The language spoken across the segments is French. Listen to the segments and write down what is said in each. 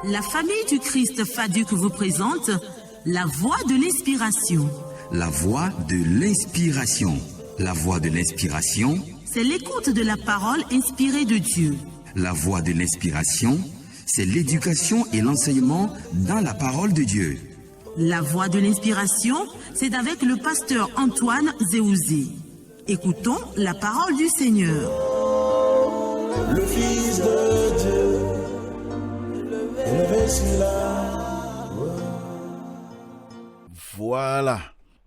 La famille du Christ Faduc vous présente la voix de l'inspiration. La voix de l'inspiration. La voix de l'inspiration. C'est l'écoute de la parole inspirée de Dieu. La voix de l'inspiration, c'est l'éducation et l'enseignement dans la parole de Dieu. La voix de l'inspiration, c'est avec le pasteur Antoine Zéouzé. Écoutons la parole du Seigneur. Le Fils de Dieu, élevé sur la... Voilà,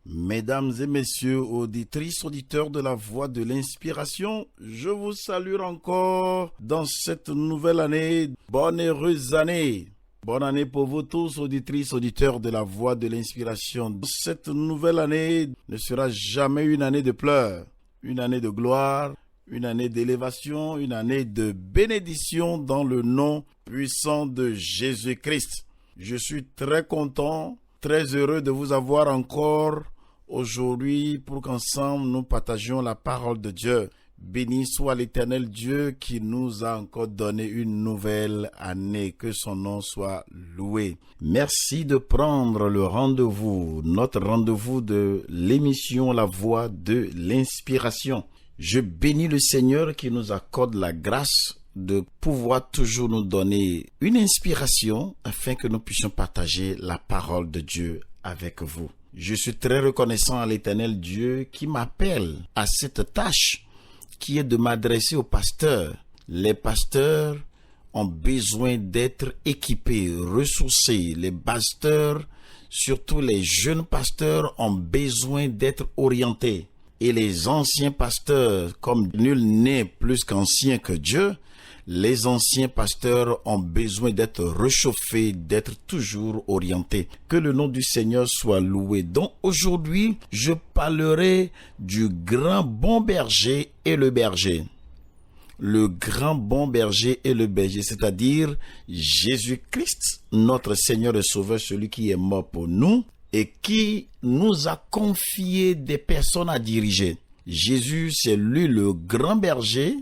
mesdames et messieurs, auditrices, auditeurs de la voix de l'inspiration, je vous salue encore dans cette nouvelle année. Bonne heureuse année. Bonne année pour vous tous, auditrices, auditeurs de la voix de l'inspiration. Cette nouvelle année ne sera jamais une année de pleurs, une année de gloire, une année d'élévation, une année de bénédiction dans le nom puissant de Jésus-Christ. Je suis très content, très heureux de vous avoir encore aujourd'hui pour qu'ensemble nous partagions la parole de Dieu. Béni soit l'Éternel Dieu qui nous a encore donné une nouvelle année. Que son nom soit loué. Merci de prendre le rendez-vous, notre rendez-vous de l'émission La Voix de l'Inspiration. Je bénis le Seigneur qui nous accorde la grâce de pouvoir toujours nous donner une inspiration afin que nous puissions partager la parole de Dieu avec vous. Je suis très reconnaissant à l'Éternel Dieu qui m'appelle à cette tâche qui est de m'adresser aux pasteurs. Les pasteurs ont besoin d'être équipés, ressourcés. Les pasteurs, surtout les jeunes pasteurs, ont besoin d'être orientés. Et les anciens pasteurs, comme nul n'est plus qu'ancien que Dieu, les anciens pasteurs ont besoin d'être réchauffés, d'être toujours orientés. Que le nom du Seigneur soit loué. Donc aujourd'hui, je parlerai du grand bon berger et le berger. Le grand bon berger et le berger, c'est-à-dire Jésus-Christ, notre Seigneur et Sauveur, celui qui est mort pour nous et qui nous a confié des personnes à diriger. Jésus, c'est lui le grand berger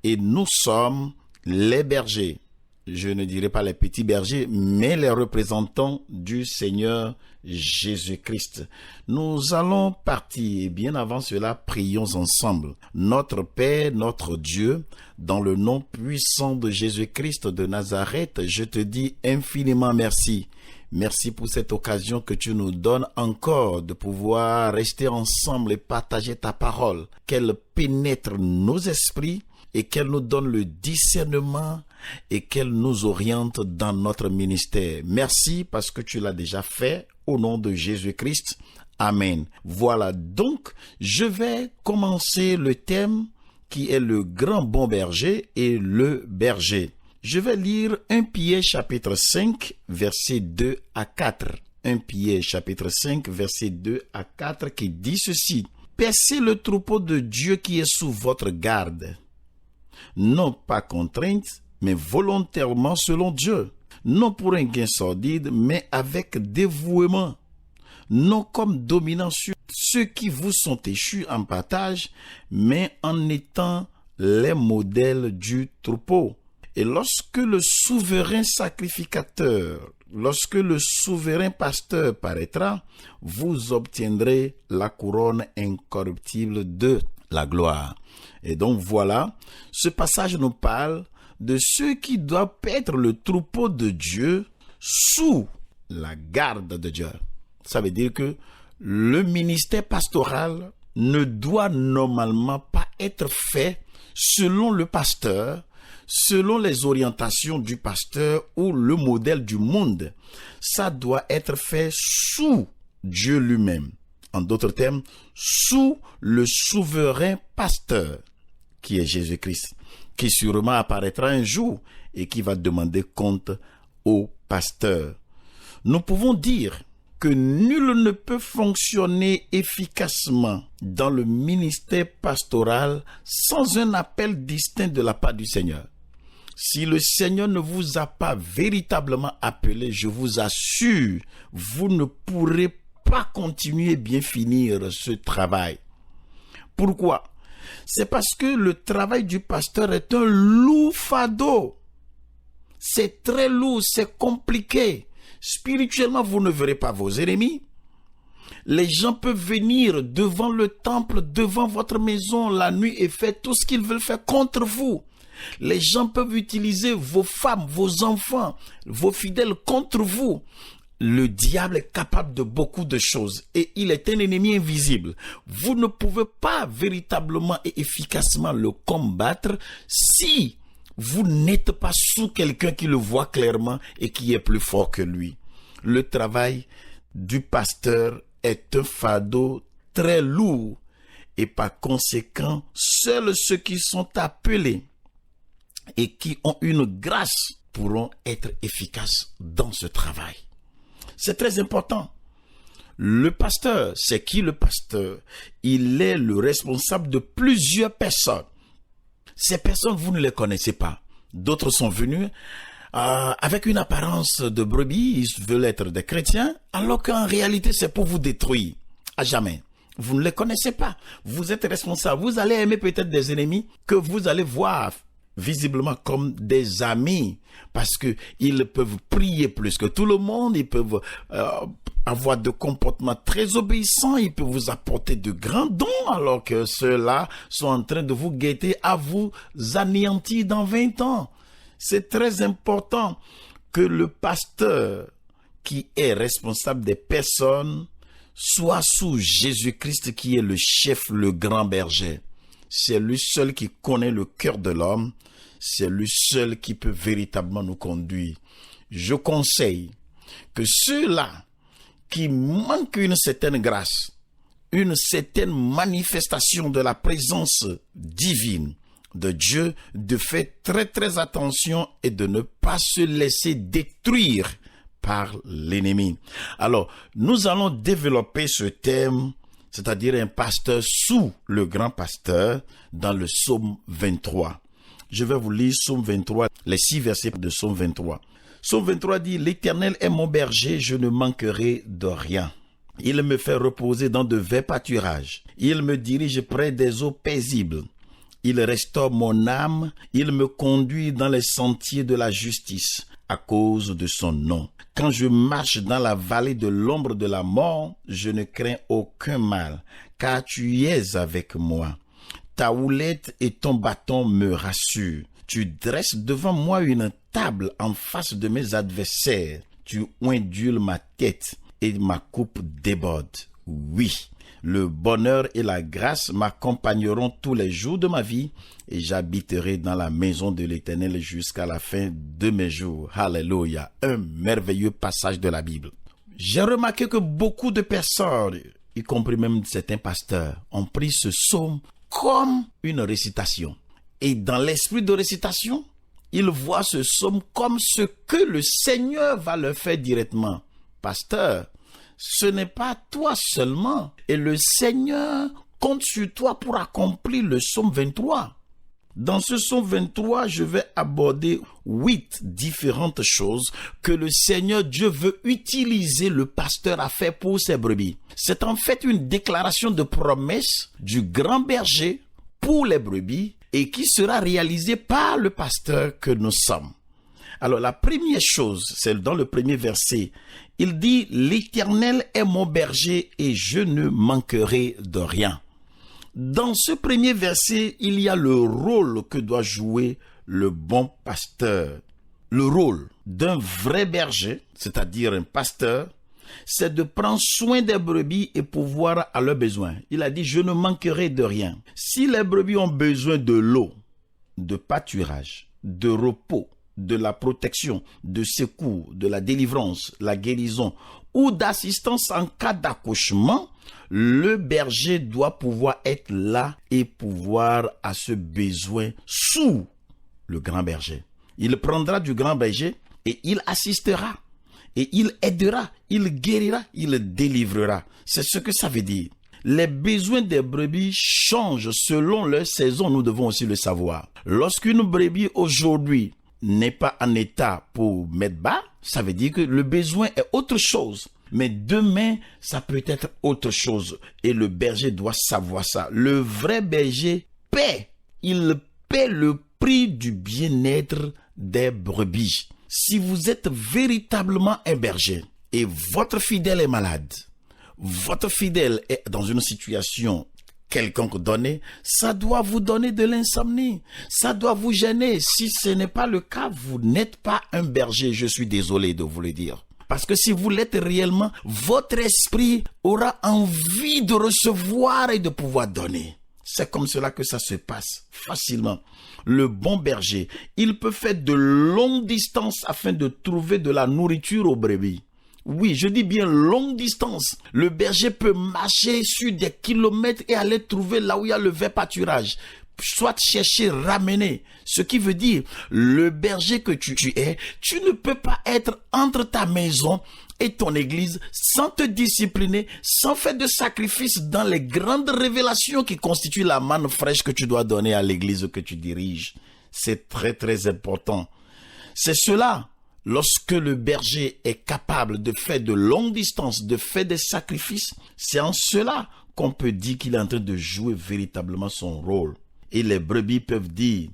et nous sommes les bergers. Je ne dirais pas les petits bergers, mais les représentants du Seigneur Jésus-Christ. Nous allons partir et bien avant cela, prions ensemble. Notre Père, notre Dieu, dans le nom puissant de Jésus-Christ de Nazareth, je te dis infiniment merci. Merci pour cette occasion que tu nous donnes encore de pouvoir rester ensemble et partager ta parole. Qu'elle pénètre nos esprits et qu'elle nous donne le discernement et qu'elle nous oriente dans notre ministère. Merci parce que tu l'as déjà fait au nom de Jésus-Christ. Amen. Voilà, donc je vais commencer le thème qui est le grand bon berger et le berger. Je vais lire 1 Pierre chapitre 5 versets 2 à 4. 1 Pierre chapitre 5 versets 2 à 4 qui dit ceci. Paissez le troupeau de Dieu qui est sous votre garde. Non pas contrainte, mais volontairement selon Dieu. Non pour un gain sordide, mais avec dévouement. Non comme dominant sur ceux qui vous sont échus en partage, mais en étant les modèles du troupeau. Et lorsque le souverain sacrificateur, lorsque le souverain pasteur paraîtra, vous obtiendrez la couronne incorruptible de la gloire. Et donc voilà, ce passage nous parle de ceux qui doivent être le troupeau de Dieu sous la garde de Dieu. Ça veut dire que le ministère pastoral ne doit normalement pas être fait selon le pasteur, selon les orientations du pasteur ou le modèle du monde. Ça doit être fait sous Dieu lui-même. En d'autres termes, sous le souverain pasteur, qui est Jésus-Christ, qui sûrement apparaîtra un jour et qui va demander compte au pasteur. Nous pouvons dire que nul ne peut fonctionner efficacement dans le ministère pastoral sans un appel distinct de la part du Seigneur. Si le Seigneur ne vous a pas véritablement appelé, je vous assure, vous ne pourrez pas continuer et bien finir ce travail. Pourquoi? C'est parce que le travail du pasteur est un lourd fardeau. C'est très lourd, c'est compliqué. Spirituellement, vous ne verrez pas vos ennemis. Les gens peuvent venir devant le temple, devant votre maison la nuit et faire tout ce qu'ils veulent faire contre vous. Les gens peuvent utiliser vos femmes, vos enfants, vos fidèles contre vous. Le diable est capable de beaucoup de choses et il est un ennemi invisible. Vous ne pouvez pas véritablement et efficacement le combattre si vous n'êtes pas sous quelqu'un qui le voit clairement et qui est plus fort que lui. Le travail du pasteur est un fardeau très lourd et par conséquent, seuls ceux qui sont appelés et qui ont une grâce pourront être efficaces dans ce travail. C'est très important. Le pasteur, c'est qui le pasteur? Il est le responsable de plusieurs personnes. Ces personnes, vous ne les connaissez pas. D'autres sont venus avec une apparence de brebis, ils veulent être des chrétiens, alors qu'en réalité, c'est pour vous détruire à jamais. Vous ne les connaissez pas. Vous êtes responsable. Vous allez aimer peut-être des ennemis que vous allez voir visiblement comme des amis, parce que ils peuvent prier plus que tout le monde, ils peuvent avoir de comportements très obéissants, ils peuvent vous apporter de grands dons, alors que ceux-là sont en train de vous guetter à vous anéantir dans 20 ans. C'est très important que le pasteur qui est responsable des personnes soit sous Jésus-Christ qui est le chef, le grand berger. C'est lui seul qui connaît le cœur de l'homme. C'est lui seul qui peut véritablement nous conduire. Je conseille que ceux-là qui manquent une certaine grâce, une certaine manifestation de la présence divine de Dieu, de faire très très attention et de ne pas se laisser détruire par l'ennemi. Alors, nous allons développer ce thème, c'est-à-dire un pasteur sous le grand pasteur, dans le psaume 23. Je vais vous lire psaume 23, les 6 versets de psaume 23. Psaume 23 dit « L'Éternel est mon berger, je ne manquerai de rien. Il me fait reposer dans de verts pâturages. Il me dirige près des eaux paisibles. Il restaure mon âme. Il me conduit dans les sentiers de la justice à cause de son nom. Quand je marche dans la vallée de l'ombre de la mort, je ne crains aucun mal, car tu es avec moi. Ta houlette et ton bâton me rassurent. Tu dresses devant moi une table en face de mes adversaires. Tu ondules ma tête et ma coupe déborde. Oui, le bonheur et la grâce m'accompagneront tous les jours de ma vie et j'habiterai dans la maison de l'Éternel jusqu'à la fin de mes jours. Alléluia, un merveilleux passage de la Bible. J'ai remarqué que beaucoup de personnes, y compris même certains pasteurs, ont pris ce psaume comme une récitation. Et dans l'esprit de récitation, ils voient ce psaume comme ce que le Seigneur va leur faire directement. Pasteur, ce n'est pas toi seulement. Et le Seigneur compte sur toi pour accomplir le psaume 23. Dans ce psaume 23, je vais aborder 8 différentes choses que le Seigneur Dieu veut utiliser le pasteur à faire pour ses brebis. C'est en fait une déclaration de promesse du grand berger pour les brebis et qui sera réalisée par le pasteur que nous sommes. Alors la première chose, c'est dans le premier verset, il dit « L'Éternel est mon berger et je ne manquerai de rien ». Dans ce premier verset, il y a le rôle que doit jouer le bon pasteur. Le rôle d'un vrai berger, c'est-à-dire un pasteur, c'est de prendre soin des brebis et pourvoir à leurs besoins. Il a dit « Je ne manquerai de rien ». Si les brebis ont besoin de l'eau, de pâturage, de repos, de la protection, de secours, de la délivrance, la guérison ou d'assistance en cas d'accouchement, le berger doit pouvoir être là et pouvoir à ce besoin sous le grand berger. Il prendra du grand berger et il assistera et il aidera, il guérira, il délivrera. C'est ce que ça veut dire. Les besoins des brebis changent selon leur saison, nous devons aussi le savoir. Lorsqu'une brebis aujourd'hui n'est pas en état pour mettre bas, ça veut dire que le besoin est autre chose. Mais demain, ça peut être autre chose. Et le berger doit savoir ça. Le vrai berger paie. Il paie le prix du bien-être des brebis. Si vous êtes véritablement un berger et votre fidèle est malade, votre fidèle est dans une situation quelconque donnée, ça doit vous donner de l'insomnie, ça doit vous gêner. Si ce n'est pas le cas, vous n'êtes pas un berger, je suis désolé de vous le dire. Parce que si vous l'êtes réellement, votre esprit aura envie de recevoir et de pouvoir donner. C'est comme cela que ça se passe facilement. Le bon berger, il peut faire de longues distances afin de trouver de la nourriture aux brebis. Oui, je dis bien longue distance. Le berger peut marcher sur des kilomètres et aller trouver là où il y a le vrai pâturage. Soit chercher, ramener. Ce qui veut dire, le berger que tu es, tu ne peux pas être entre ta maison et ton église sans te discipliner, sans faire de sacrifice dans les grandes révélations qui constituent la manne fraîche que tu dois donner à l'église que tu diriges. C'est très très important. C'est cela. Lorsque le berger est capable de faire de longues distances, de faire des sacrifices, c'est en cela qu'on peut dire qu'il est en train de jouer véritablement son rôle. Et les brebis peuvent dire,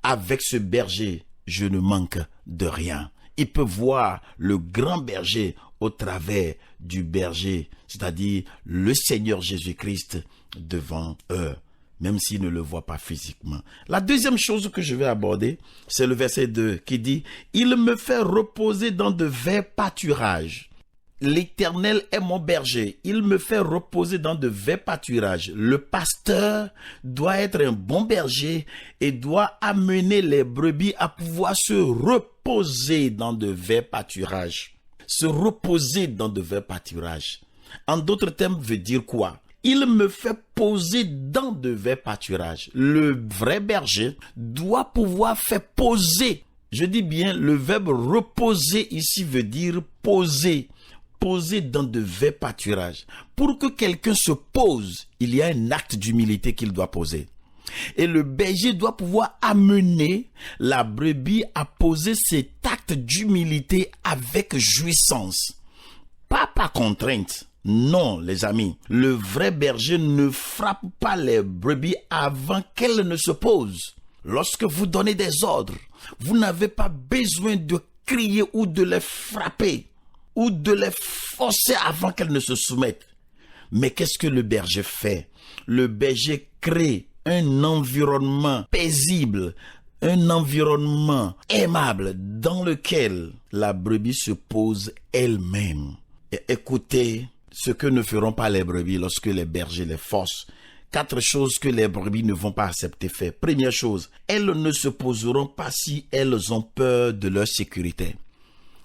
avec ce berger, je ne manque de rien. Ils peuvent voir le grand berger au travers du berger, c'est-à-dire le Seigneur Jésus-Christ devant eux, même s'ils ne le voient pas physiquement. La deuxième chose que je vais aborder, c'est le verset 2 qui dit « Il me fait reposer dans de verts pâturages. L'Éternel est mon berger, il me fait reposer dans de verts pâturages. » Le pasteur doit être un bon berger et doit amener les brebis à pouvoir se reposer dans de verts pâturages. Se reposer dans de verts pâturages. En d'autres termes, veut dire quoi? Il me fait poser dans de verts pâturages. Le vrai berger doit pouvoir faire poser. Je dis bien, le verbe reposer ici veut dire poser. Poser dans de verts pâturages. Pour que quelqu'un se pose, il y a un acte d'humilité qu'il doit poser. Et le berger doit pouvoir amener la brebis à poser cet acte d'humilité avec jouissance. Pas par contrainte. Non, les amis, le vrai berger ne frappe pas les brebis avant qu'elles ne se posent. Lorsque vous donnez des ordres, vous n'avez pas besoin de crier ou de les frapper ou de les forcer avant qu'elles ne se soumettent. Mais qu'est-ce que le berger fait? Le berger crée un environnement paisible, un environnement aimable dans lequel la brebis se pose elle-même. Et écoutez ce que ne feront pas les brebis lorsque les bergers les forcent. 4 choses que les brebis ne vont pas accepter faire. Première chose, elles ne se poseront pas si elles ont peur de leur sécurité.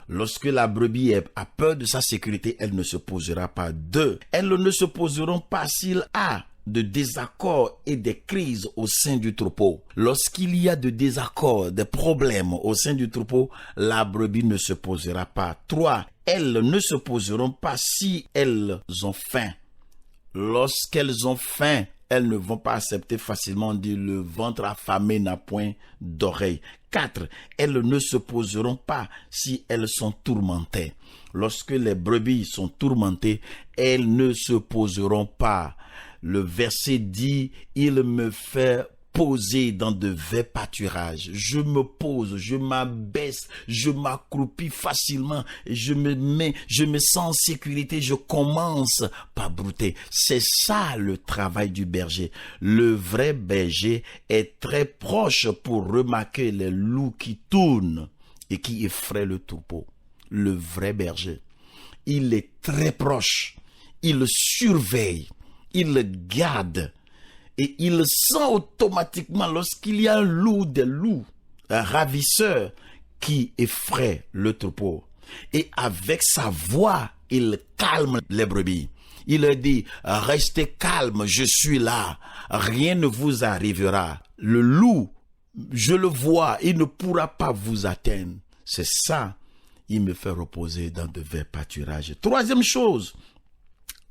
Lorsque la brebis a peur de sa sécurité, elle ne se posera pas. 2, elles ne se poseront pas s'il a de désaccords et des crises au sein du troupeau. Lorsqu'il y a de désaccords, des problèmes au sein du troupeau, la brebis ne se posera pas. 3, elles ne se poseront pas si elles ont faim. Lorsqu'elles ont faim, elles ne vont pas accepter facilement de le ventre affamé n'a point d'oreille. 4, elles ne se poseront pas si elles sont tourmentées. Lorsque les brebis sont tourmentées, elles ne se poseront pas. Le verset dit, il me fait poser dans de verts pâturages. Je me pose, je m'abaisse, je m'accroupis facilement, je me sens en sécurité, je commence par brouter. C'est ça le travail du berger. Le vrai berger est très proche pour remarquer les loups qui tournent et qui effraient le troupeau. Le vrai berger, il est très proche, il surveille, il garde. Et il sent automatiquement lorsqu'il y a un loup, des loups, un ravisseur qui effraie le troupeau. Et avec sa voix, il calme les brebis. Il leur dit, restez calme, je suis là, rien ne vous arrivera. Le loup, je le vois, il ne pourra pas vous atteindre. C'est ça, il me fait reposer dans de verts pâturages. Troisième chose,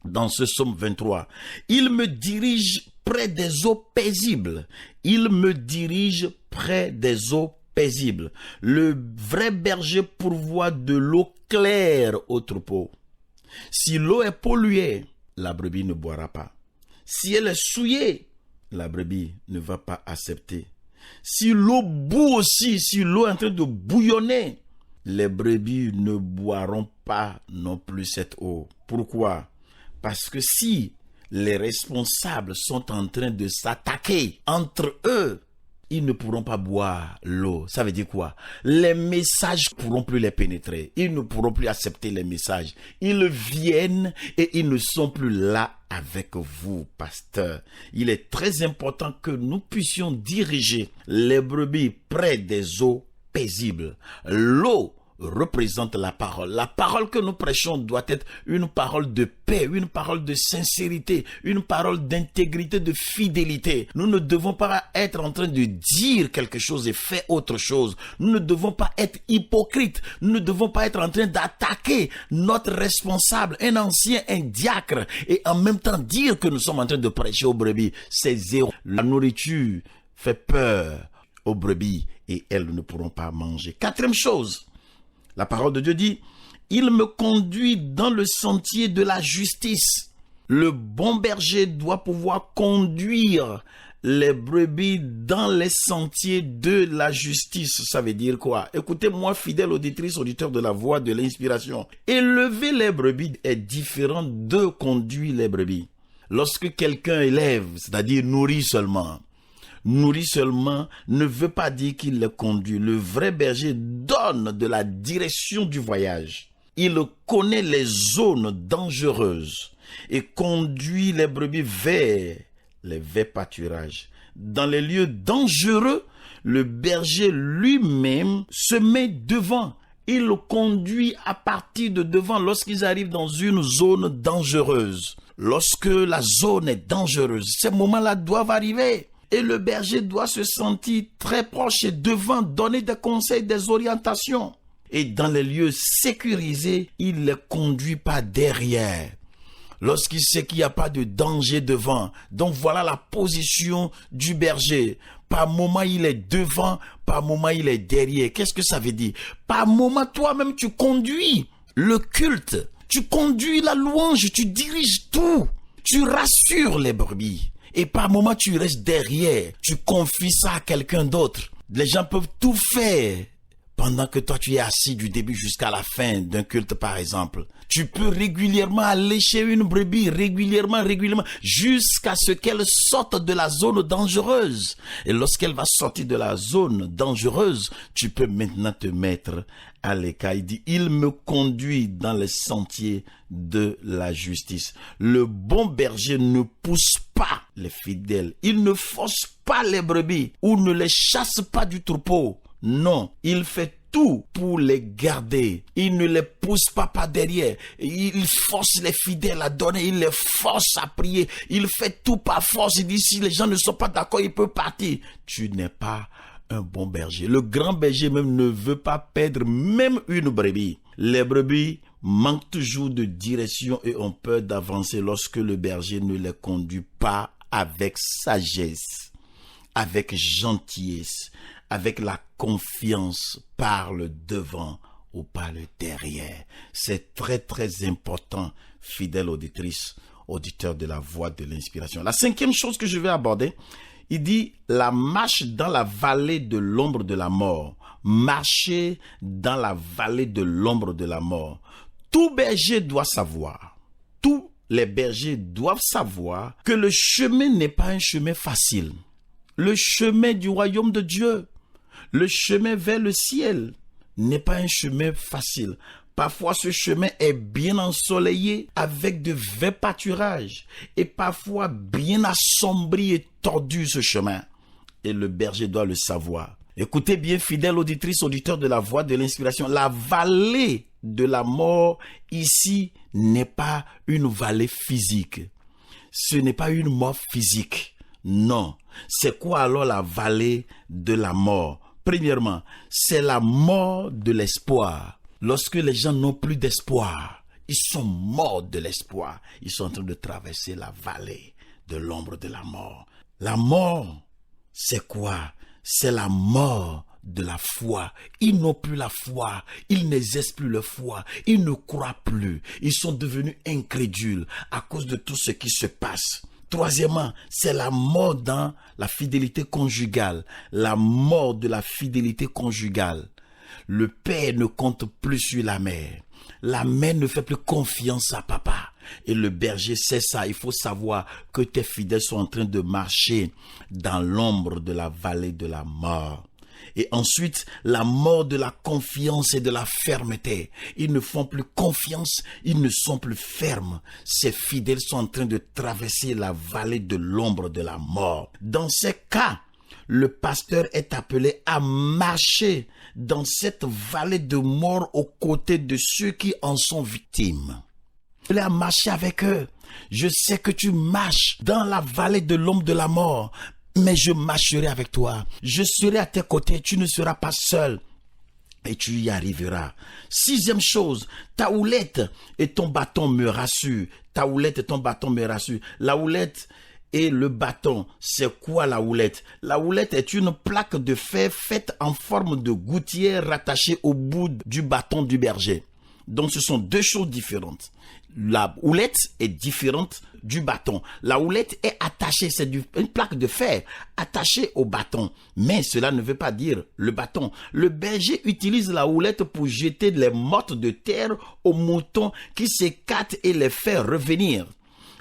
dans ce psaume 23, il me dirige près des eaux paisibles. Il me dirige près des eaux paisibles. Le vrai berger pourvoit de l'eau claire au troupeau. Si l'eau est polluée, la brebis ne boira pas. Si elle est souillée, la brebis ne va pas accepter. si l'eau bout aussi, si l'eau est en train de bouillonner, les brebis ne boiront pas non plus cette eau. Pourquoi? Parce que si les responsables sont en train de s'attaquer entre eux, ils ne pourront pas boire l'eau. Ça veut dire quoi? Les messages ne pourront plus les pénétrer. Ils ne pourront plus accepter les messages. Ils viennent et ils ne sont plus là avec vous, pasteur. Il est très important que nous puissions diriger les brebis près des eaux paisibles. L'eau représente la parole. La parole que nous prêchons doit être une parole de paix, une parole de sincérité, une parole d'intégrité, de fidélité. Nous ne devons pas être en train de dire quelque chose et faire autre chose. Nous ne devons pas être hypocrites. Nous ne devons pas être en train d'attaquer notre responsable, un ancien, un diacre, et en même temps dire que nous sommes en train de prêcher aux brebis. C'est zéro. La nourriture fait peur aux brebis et elles ne pourront pas manger. Quatrième chose, la parole de Dieu dit, « Il me conduit dans le sentier de la justice ». Le bon berger doit pouvoir conduire les brebis dans les sentiers de la justice. Ça veut dire quoi? Écoutez-moi, fidèle auditrice, auditeur de la voix de l'inspiration. Élever les brebis est différent de conduire les brebis. Lorsque quelqu'un élève, c'est-à-dire nourrit seulement ne veut pas dire qu'il les conduit. Le vrai berger donne de la direction du voyage. Il connaît les zones dangereuses et conduit les brebis vers les verts pâturages. Dans les lieux dangereux, le berger lui-même se met devant. Il conduit à partir de devant lorsqu'ils arrivent dans une zone dangereuse. Lorsque la zone est dangereuse, ces moments-là doivent arriver. Et le berger doit se sentir très proche et devant, donner des conseils, des orientations. Et dans les lieux sécurisés, il les conduit pas derrière. Lorsqu'il sait qu'il n'y a pas de danger devant. Donc voilà la position du berger. Par moment, il est devant, par moment, il est derrière. Qu'est-ce que ça veut dire? Par moment, toi-même, tu conduis le culte. Tu conduis la louange, tu diriges tout. Tu rassures les brebis. Et par moment, tu restes derrière. Tu confies ça à quelqu'un d'autre. Les gens peuvent tout faire pendant que toi, tu es assis du début jusqu'à la fin d'un culte, par exemple. Tu peux régulièrement aller chez une brebis, régulièrement, jusqu'à ce qu'elle sorte de la zone dangereuse. Et lorsqu'elle va sortir de la zone dangereuse, tu peux maintenant te mettre à l'écart. Il dit, il me conduit dans les sentiers de la justice. Le bon berger ne pousse pas les fidèles. Il ne force pas les brebis ou ne les chasse pas du troupeau. Non, il fait tout pour les garder. Il ne les pousse pas par derrière. Il force les fidèles à donner. Il les force à prier. Il fait tout par force. Il dit, si les gens ne sont pas d'accord, il peut partir. Tu n'es pas un bon berger. Le grand berger même ne veut pas perdre même une brebis. Les brebis manquent toujours de direction et ont peur d'avancer lorsque le berger ne les conduit pas avec sagesse, avec gentillesse, avec la confiance par le devant ou par le derrière. C'est très très important, fidèle auditrice, auditeur de la voix de l'inspiration. La cinquième chose que je vais aborder, il dit la marche dans la vallée de l'ombre de la mort. Marcher dans la vallée de l'ombre de la mort. Tout berger doit savoir, tous les bergers doivent savoir que le chemin n'est pas un chemin facile. Le chemin du royaume de Dieu, le chemin vers le ciel n'est pas un chemin facile. Parfois, ce chemin est bien ensoleillé avec de verts pâturages et parfois bien assombri et tordu ce chemin. Et le berger doit le savoir. Écoutez bien, fidèle auditrice, auditeur de la voix de l'inspiration, la vallée de la mort ici n'est pas une vallée physique. Ce n'est pas une mort physique. Non. C'est quoi alors la vallée de la mort? Premièrement, c'est la mort de l'espoir. Lorsque les gens n'ont plus d'espoir, ils sont morts de l'espoir. Ils sont en train de traverser la vallée de l'ombre de la mort. La mort, c'est quoi? C'est la mort de la foi. Ils n'ont plus la foi. Ils n'exercent plus la foi. Ils ne croient plus. Ils sont devenus incrédules à cause de tout ce qui se passe. Troisièmement, c'est la mort dans la fidélité conjugale. La mort de la fidélité conjugale. Le père ne compte plus sur la mère. La mère ne fait plus confiance à papa. Et le berger sait ça. Il faut savoir que tes fidèles sont en train de marcher dans l'ombre de la vallée de la mort. Et ensuite, la mort de la confiance et de la fermeté. Ils ne font plus confiance, ils ne sont plus fermes. Ces fidèles sont en train de traverser la vallée de l'ombre de la mort. Dans ces cas, le pasteur est appelé à marcher dans cette vallée de mort aux côtés de ceux qui en sont victimes. Il est à marcher avec eux. Je sais que tu marches dans la vallée de l'ombre de la mort, mais je marcherai avec toi. Je serai à tes côtés, tu ne seras pas seul. Et tu y arriveras. Sixième chose, ta houlette et ton bâton me rassurent. Ta houlette et ton bâton me rassurent. La houlette et le bâton, c'est quoi la houlette? La houlette est une plaque de fer faite en forme de gouttière rattachée au bout du bâton du berger. Donc ce sont deux choses différentes. La houlette est différente du bâton. La houlette est attachée, c'est une plaque de fer attachée au bâton. Mais cela ne veut pas dire le bâton. Le berger utilise la houlette pour jeter les mottes de terre aux moutons qui s'écartent et les faire revenir.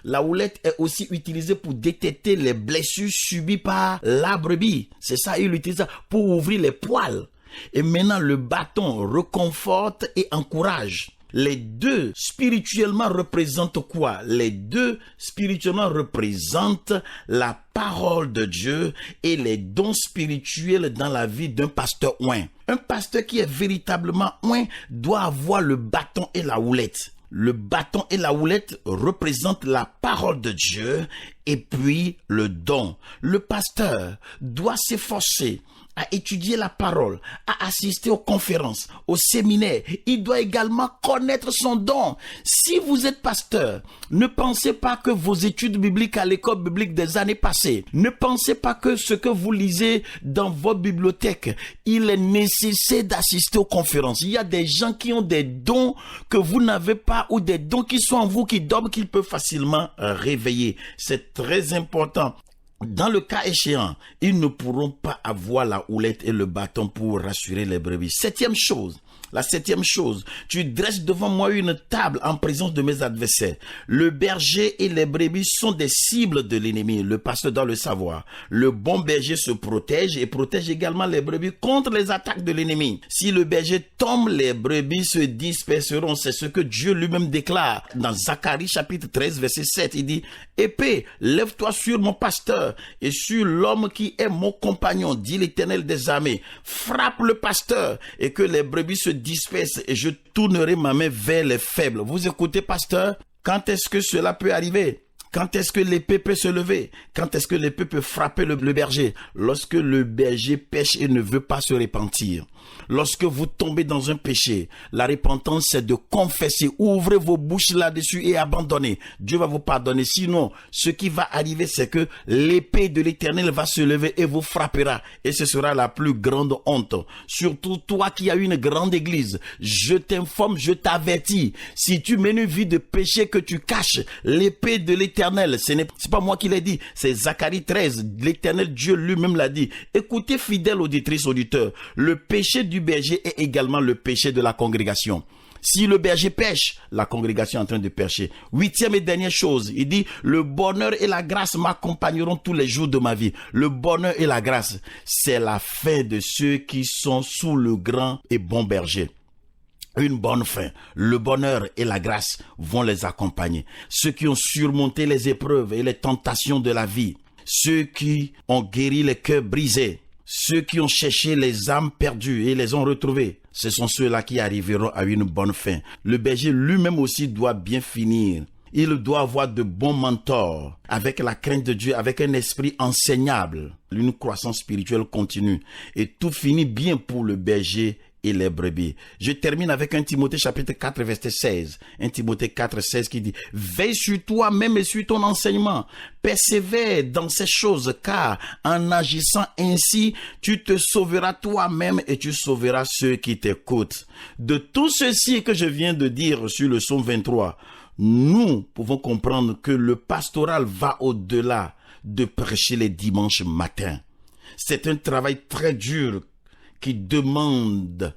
La houlette est aussi utilisée pour détecter les blessures subies par la brebis. C'est ça, il l'utilise pour ouvrir les poils. Et maintenant, le bâton réconforte et encourage. Les deux spirituellement représentent quoi? Les deux spirituellement représentent la parole de Dieu et les dons spirituels dans la vie d'un pasteur oint. Un pasteur qui est véritablement oint doit avoir le bâton et la houlette. Le bâton et la houlette représentent la parole de Dieu et puis le don. Le pasteur doit s'efforcer à étudier la parole, à assister aux conférences, aux séminaires. Il doit également connaître son don. Si vous êtes pasteur, ne pensez pas que vos études bibliques à l'école biblique des années passées, ne pensez pas que ce que vous lisez dans votre bibliothèque, il est nécessaire d'assister aux conférences. Il y a des gens qui ont des dons que vous n'avez pas ou des dons qui sont en vous, qui dorment, qu'ils peuvent facilement réveiller. C'est très important. Dans le cas échéant, ils ne pourront pas avoir la houlette et le bâton pour rassurer les brebis. La septième chose, tu dresses devant moi une table en présence de mes adversaires. Le berger et les brebis sont des cibles de l'ennemi. Le pasteur doit le savoir. Le bon berger se protège et protège également les brebis contre les attaques de l'ennemi. Si le berger tombe, les brebis se disperseront. C'est ce que Dieu lui-même déclare dans Zacharie chapitre 13 verset 7. Il dit, épée, lève-toi sur mon pasteur et sur l'homme qui est mon compagnon, dit l'Éternel des armées. Frappe le pasteur et que les brebis se disperse et je tournerai ma main vers les faibles. Vous écoutez, pasteur? Quand est-ce que cela peut arriver? Quand est-ce que l'épée peut se lever? Quand est-ce que l'épée peut frapper le berger? Lorsque le berger pêche et ne veut pas se repentir. Lorsque vous tombez dans un péché, la repentance c'est de confesser. Ouvrez vos bouches là-dessus et abandonnez. Dieu va vous pardonner. Sinon, ce qui va arriver, c'est que l'épée de l'Éternel va se lever et vous frappera. Et ce sera la plus grande honte. Surtout toi qui as une grande église. Je t'informe, je t'avertis. Si tu mènes une vie de péché que tu caches, l'épée de l'Éternel, c'est pas moi qui l'ai dit, c'est Zacharie 13. L'Éternel Dieu lui-même l'a dit. Écoutez, fidèles auditrices, auditeurs, le péché du berger est également le péché de la congrégation. Si le berger pêche, la congrégation est en train de pêcher. Huitième et dernière chose, il dit, le bonheur et la grâce m'accompagneront tous les jours de ma vie. Le bonheur et la grâce, c'est la fin de ceux qui sont sous le grand et bon berger. Une bonne fin. Le bonheur et la grâce vont les accompagner. Ceux qui ont surmonté les épreuves et les tentations de la vie. Ceux qui ont guéri les cœurs brisés. Ceux qui ont cherché les âmes perdues et les ont retrouvées, ce sont ceux-là qui arriveront à une bonne fin. Le berger lui-même aussi doit bien finir. Il doit avoir de bons mentors, avec la crainte de Dieu, avec un esprit enseignable, une croissance spirituelle continue. Et tout finit bien pour le berger et les brebis. Je termine avec 1 Timothée chapitre 4 verset 16. 1 Timothée 4 16 qui dit, veille sur toi-même et sur ton enseignement. Persévère dans ces choses, car en agissant ainsi, tu te sauveras toi-même et tu sauveras ceux qui t'écoutent. De tout ceci que je viens de dire sur le psaume 23, nous pouvons comprendre que le pastoral va au-delà de prêcher les dimanches matins. C'est un travail très dur qui demande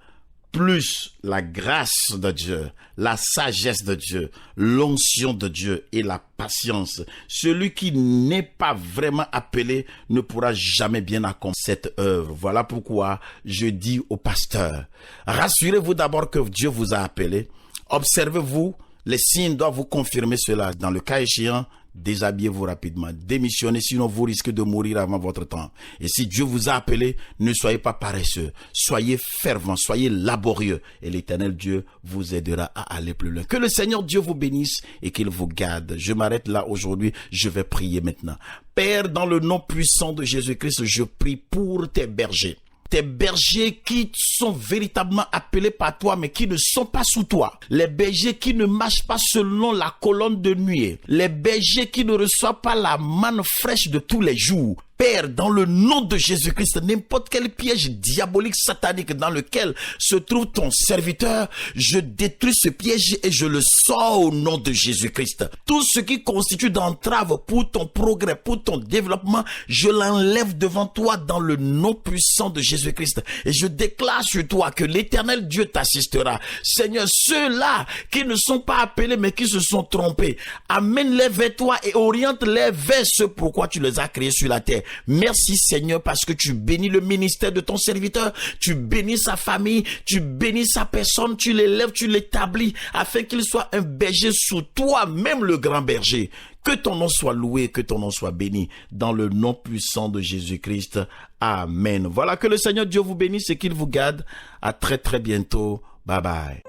plus la grâce de Dieu, la sagesse de Dieu, l'onction de Dieu et la patience. Celui qui n'est pas vraiment appelé ne pourra jamais bien accomplir cette œuvre. Voilà pourquoi je dis au pasteur, rassurez-vous d'abord que Dieu vous a appelé. Observez-vous, les signes doivent vous confirmer cela. Dans le cas échéant, déshabillez-vous rapidement, démissionnez, sinon vous risquez de mourir avant votre temps. Et si Dieu vous a appelé, ne soyez pas paresseux, soyez fervents, soyez laborieux, et l'Éternel Dieu vous aidera à aller plus loin. Que le Seigneur Dieu vous bénisse et qu'il vous garde. Je m'arrête là aujourd'hui, je vais prier maintenant. Père, dans le nom puissant de Jésus-Christ, je prie pour tes bergers. Tes bergers qui sont véritablement appelés par toi, mais qui ne sont pas sous toi. Les bergers qui ne marchent pas selon la colonne de nuée. Les bergers qui ne reçoivent pas la manne fraîche de tous les jours. Père, dans le nom de Jésus-Christ, n'importe quel piège diabolique, satanique dans lequel se trouve ton serviteur, je détruis ce piège et je le sors au nom de Jésus-Christ. Tout ce qui constitue d'entrave pour ton progrès, pour ton développement, je l'enlève devant toi dans le nom puissant de Jésus-Christ. Et je déclare sur toi que l'Éternel Dieu t'assistera. Seigneur, ceux-là qui ne sont pas appelés mais qui se sont trompés, amène-les vers toi et oriente-les vers ce pourquoi tu les as créés sur la terre. Merci Seigneur parce que tu bénis le ministère de ton serviteur, tu bénis sa famille, tu bénis sa personne, tu l'élèves, tu l'établis afin qu'il soit un berger sous toi, même le grand berger. Que ton nom soit loué, que ton nom soit béni dans le nom puissant de Jésus-Christ. Amen. Voilà, que le Seigneur Dieu vous bénisse et qu'il vous garde. À très très bientôt. Bye bye.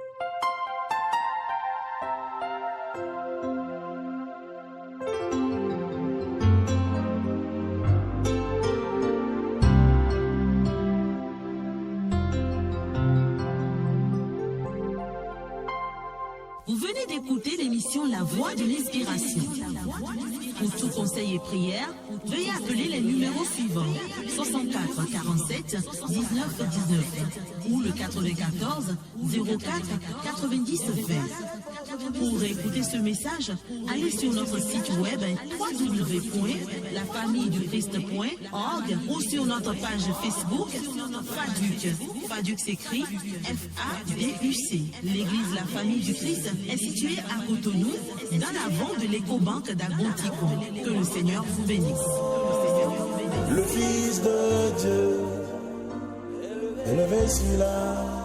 Vous venez d'écouter l'émission La Voix de l'Inspiration. Pour tout conseil et prière, veuillez appeler les numéros suivants: 64 47 19 19 ou le 94 04 90 20. Pour écouter ce message, allez sur notre site web www.lafamilledechrist.org ou sur notre page Facebook FADUC. FADUC s'écrit FADUC. L'église La Famille du Christ est située à Cotonou, dans l'avant de l'écobanque d'Agontico. Que le Seigneur vous bénisse. Le Fils de Dieu, élevé sur la